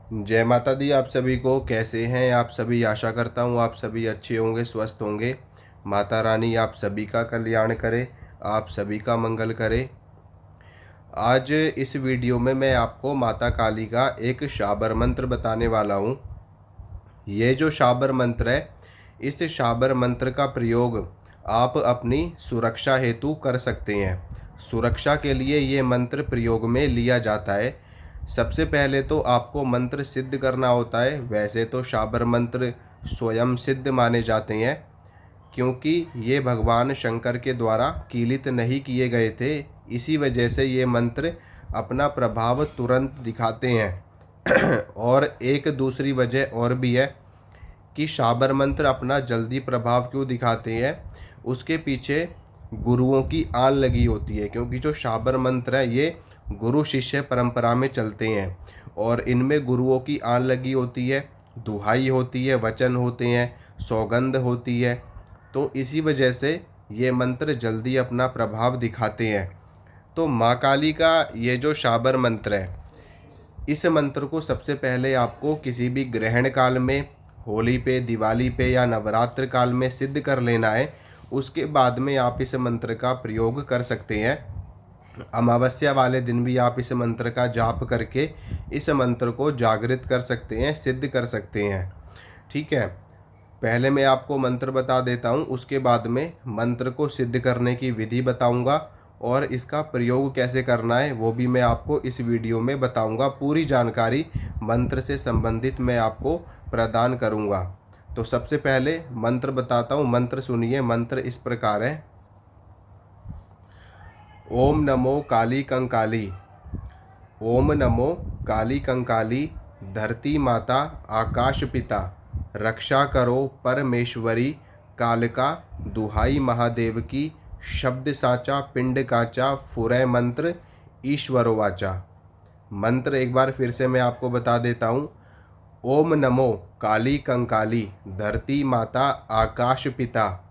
जय माता दी। आप सभी को कैसे हैं आप सभी। आशा करता हूँ आप सभी अच्छे होंगे, स्वस्थ होंगे। माता रानी आप सभी का कल्याण करे, आप सभी का मंगल करे। आज इस वीडियो में मैं आपको माता काली का एक शाबर मंत्र बताने वाला हूँ। ये जो शाबर मंत्र है, इस शाबर मंत्र का प्रयोग आप अपनी सुरक्षा हेतु कर सकते हैं। सुरक्षा के लिए ये मंत्र प्रयोग में लिया जाता है। सबसे पहले तो आपको मंत्र सिद्ध करना होता है। वैसे तो शाबर मंत्र स्वयं सिद्ध माने जाते हैं, क्योंकि ये भगवान शंकर के द्वारा कीलित नहीं किए गए थे। इसी वजह से ये मंत्र अपना प्रभाव तुरंत दिखाते हैं। और एक दूसरी वजह और भी है कि शाबर मंत्र अपना जल्दी प्रभाव क्यों दिखाते हैं। उसके पीछे गुरुओं की आन लगी होती है, क्योंकि जो शाबर मंत्र है ये गुरु शिष्य परंपरा में चलते हैं और इनमें गुरुओं की आन लगी होती है, दुहाई होती है, वचन होते हैं, सौगंध होती है। तो इसी वजह से ये मंत्र जल्दी अपना प्रभाव दिखाते हैं। तो माँ काली का ये जो शाबर मंत्र है, इस मंत्र को सबसे पहले आपको किसी भी ग्रहण काल में, होली पे, दिवाली पे या नवरात्र काल में सिद्ध कर लेना है। उसके बाद में आप इस मंत्र का प्रयोग कर सकते हैं। अमावस्या वाले दिन भी आप इस मंत्र का जाप करके इस मंत्र को जागृत कर सकते हैं, सिद्ध कर सकते हैं। ठीक है, पहले मैं आपको मंत्र बता देता हूँ, उसके बाद में मंत्र को सिद्ध करने की विधि बताऊँगा और इसका प्रयोग कैसे करना है वो भी मैं आपको इस वीडियो में बताऊँगा। पूरी जानकारी मंत्र से संबंधित मैं आपको प्रदान करूँगा। तो सबसे पहले मंत्र बताता हूँ, मंत्र सुनिए। मंत्र इस प्रकार है। ओम नमो काली कंकाली। ओम नमो काली कंकाली, धरती माता आकाश पिता, रक्षा करो परमेश्वरी, कालिका दुहाई महादेव की, शब्द साचा पिंड काचा, फुरै मंत्र ईश्वरो वाचा। मंत्र एक बार फिर से मैं आपको बता देता हूँ। ओम नमो काली कंकाली, धरती माता आकाश पिता,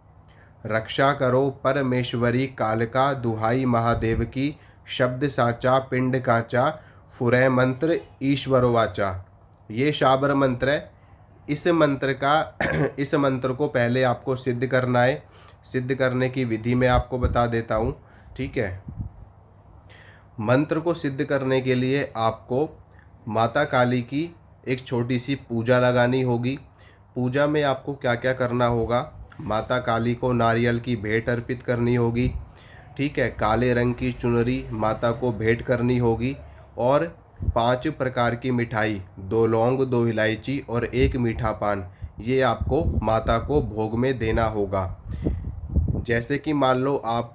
रक्षा करो परमेश्वरी, कालिका दुहाई महादेव की, शब्द साचा पिंड काचा, फुरै मंत्र ईश्वरो वाचा। ये शाबर मंत्र है। इस मंत्र का इस मंत्र को पहले आपको सिद्ध करना है। सिद्ध करने की विधि मैं आपको बता देता हूँ। ठीक है, मंत्र को सिद्ध करने के लिए आपको माता काली की एक छोटी सी पूजा लगानी होगी। पूजा में आपको क्या क्या करना होगा। माता काली को नारियल की भेंट अर्पित करनी होगी। ठीक है, काले रंग की चुनरी माता को भेंट करनी होगी और 5 प्रकार की मिठाई, 2 लौंग, 2 इलायची और 1 मीठा पान, ये आपको माता को भोग में देना होगा। जैसे कि मान लो आप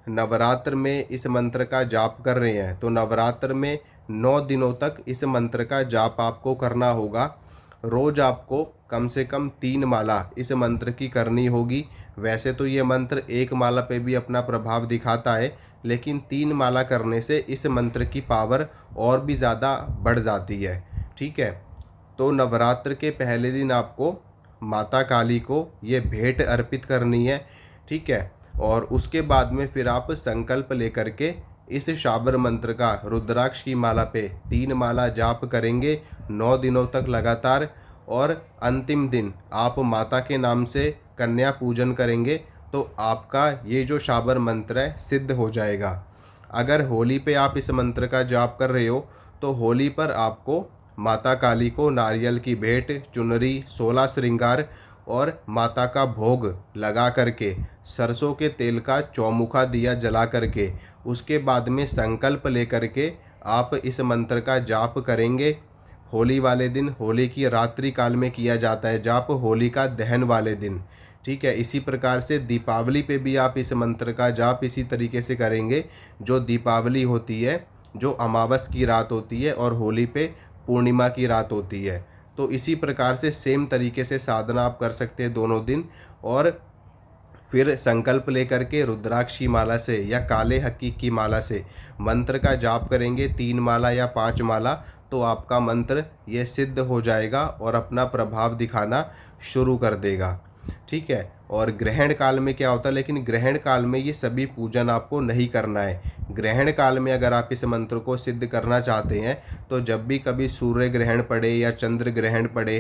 नवरात्र में इस मंत्र का जाप कर रहे हैं, तो नवरात्र में 9 दिनों तक इस मंत्र का जाप आपको करना होगा। रोज आपको कम से कम 3 माला इस मंत्र की करनी होगी। वैसे तो ये मंत्र 1 माला पे भी अपना प्रभाव दिखाता है, लेकिन 3 माला करने से इस मंत्र की पावर और भी ज़्यादा बढ़ जाती है। ठीक है, तो नवरात्र के पहले दिन आपको माता काली को ये भेंट अर्पित करनी है। ठीक है, और उसके बाद में फिर आप संकल्प लेकर के इस शाबर मंत्र का रुद्राक्ष की माला पे 3 माला जाप करेंगे 9 दिनों तक लगातार। और अंतिम दिन आप माता के नाम से कन्या पूजन करेंगे तो आपका ये जो शाबर मंत्र है सिद्ध हो जाएगा। अगर होली पे आप इस मंत्र का जाप कर रहे हो तो होली पर आपको माता काली को नारियल की भेंट, चुनरी, 16 श्रृंगार और माता का भोग लगा करके, सरसों के तेल का चौमुखा दिया जला करके, उसके बाद में संकल्प लेकर के आप इस मंत्र का जाप करेंगे। होली वाले दिन, होली की रात्रि काल में किया जाता है जाप, होली का दहन वाले दिन। ठीक है, इसी प्रकार से दीपावली पे भी आप इस मंत्र का जाप इसी तरीके से करेंगे। जो दीपावली होती है, जो अमावस की रात होती है, और होली पे पूर्णिमा की रात होती है। तो इसी प्रकार से सेम तरीके से साधना आप कर सकते हैं दोनों दिन। और फिर संकल्प लेकर के रुद्राक्ष की माला से या काले हकीक की माला से मंत्र का जाप करेंगे 3 माला या 5 माला, तो आपका मंत्र ये सिद्ध हो जाएगा और अपना प्रभाव दिखाना शुरू कर देगा। ठीक है। और ग्रहण काल में क्या होता है, लेकिन ग्रहण काल में ये सभी पूजन आपको नहीं करना है। ग्रहण काल में अगर आप इस मंत्र को सिद्ध करना चाहते हैं तो जब भी कभी सूर्य ग्रहण पड़े या चंद्र ग्रहण पड़े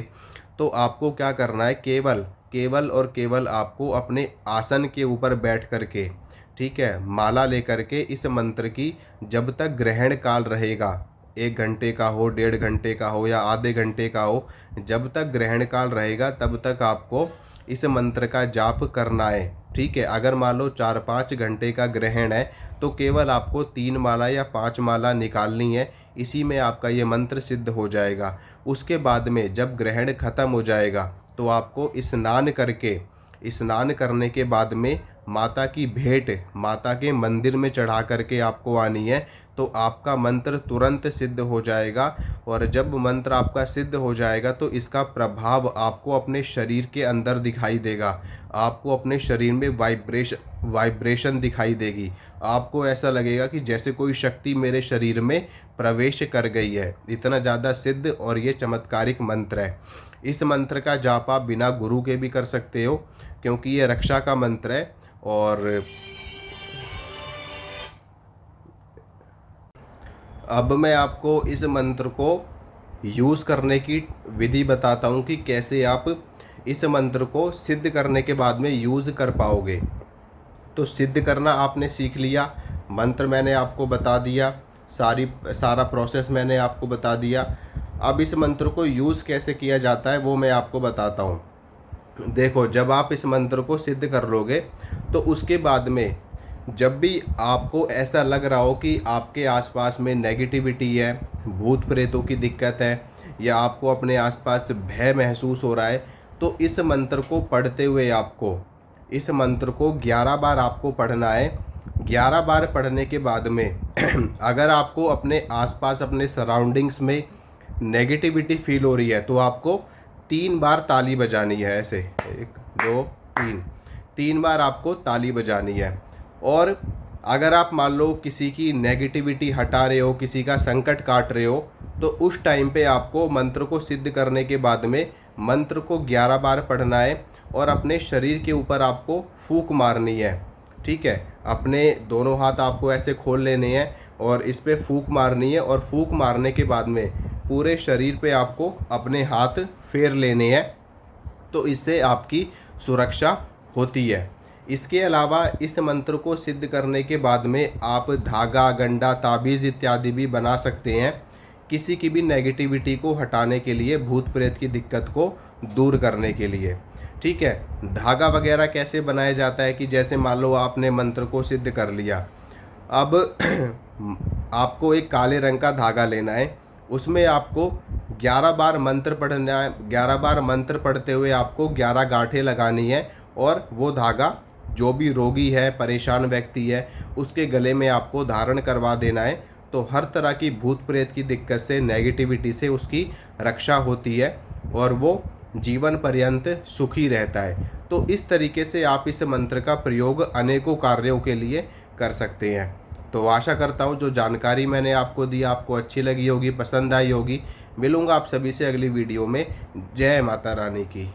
तो आपको क्या करना है, केवल केवल और केवल आपको अपने आसन के ऊपर बैठ करके, ठीक है, माला लेकर के इस मंत्र की जब तक ग्रहण काल रहेगा, 1 घंटे का हो, 1.5 घंटे का हो या आधे घंटे का हो, जब तक ग्रहण काल रहेगा तब तक आपको इस मंत्र का जाप करना है। ठीक है। अगर मान लो 4-5 घंटे का ग्रहण है तो केवल आपको 3 माला या 5 माला निकालनी है, इसी में आपका ये मंत्र सिद्ध हो जाएगा। उसके बाद में जब ग्रहण खत्म हो जाएगा तो आपको स्नान करके, स्नान करने के बाद में माता की भेंट माता के मंदिर में चढ़ा करके आपको आनी है, तो आपका मंत्र तुरंत सिद्ध हो जाएगा। और जब मंत्र आपका सिद्ध हो जाएगा तो इसका प्रभाव आपको अपने शरीर के अंदर दिखाई देगा, आपको अपने शरीर में वाइब्रेशन दिखाई देगी। आपको ऐसा लगेगा कि जैसे कोई शक्ति मेरे शरीर में प्रवेश कर गई है। इतना ज़्यादा सिद्ध और ये चमत्कारिक मंत्र है। इस मंत्र का जाप आप बिना गुरु के भी कर सकते हो, क्योंकि ये रक्षा का मंत्र है। और अब मैं आपको इस मंत्र को यूज़ करने की विधि बताता हूँ कि कैसे आप इस मंत्र को सिद्ध करने के बाद में यूज़ कर पाओगे। तो सिद्ध करना आपने सीख लिया, मंत्र मैंने आपको बता दिया, सारा प्रोसेस मैंने आपको बता दिया। अब इस मंत्र को यूज़ कैसे किया जाता है वो मैं आपको बताता हूँ। देखो, जब आप इस मंत्र को सिद्ध कर लोगे तो उसके बाद में जब भी आपको ऐसा लग रहा हो कि आपके आसपास में नेगेटिविटी है, भूत प्रेतों की दिक्कत है, या आपको अपने आसपास भय महसूस हो रहा है, तो इस मंत्र को पढ़ते हुए आपको इस मंत्र को 11 बार आपको पढ़ना है। 11 बार पढ़ने के बाद में अगर आपको अपने आसपास, अपने सराउंडिंग्स में नेगेटिविटी फील हो रही है तो आपको 3 बार ताली बजानी है। ऐसे 1 2 3 3 बार आपको ताली बजानी है। और अगर आप मान लो किसी की नेगेटिविटी हटा रहे हो, किसी का संकट काट रहे हो, तो उस टाइम पे आपको मंत्र को सिद्ध करने के बाद में मंत्र को 11 बार पढ़ना है और अपने शरीर के ऊपर आपको फूंक मारनी है। ठीक है। अपने दोनों हाथ आपको ऐसे खोल लेने हैं और इस पे फूंक मारनी है, और फूंक मारने के बाद में पूरे शरीर पे आपको अपने हाथ फेर लेने हैं, तो इससे आपकी सुरक्षा होती है। इसके अलावा इस मंत्र को सिद्ध करने के बाद में आप धागा, गंडा, ताबीज़ इत्यादि भी बना सकते हैं, किसी की भी नेगेटिविटी को हटाने के लिए, भूत प्रेत की दिक्कत को दूर करने के लिए। ठीक है। धागा वगैरह कैसे बनाया जाता है कि जैसे मान लो आपने मंत्र को सिद्ध कर लिया, अब आपको एक काले रंग का धागा लेना है, उसमें आपको 11 बार मंत्र पढ़ना है। 11 बार मंत्र पढ़ते हुए आपको 11 गांठें लगानी है, और वो धागा जो भी रोगी है, परेशान व्यक्ति है, उसके गले में आपको धारण करवा देना है। तो हर तरह की भूत प्रेत की दिक्कत से, नेगेटिविटी से उसकी रक्षा होती है और वो जीवन पर्यंत सुखी रहता है। तो इस तरीके से आप इस मंत्र का प्रयोग अनेकों कार्यों के लिए कर सकते हैं। तो आशा करता हूँ जो जानकारी मैंने आपको दी आपको अच्छी लगी होगी, पसंद आई होगी। मिलूँगा आप सभी से अगली वीडियो में। जय माता रानी की।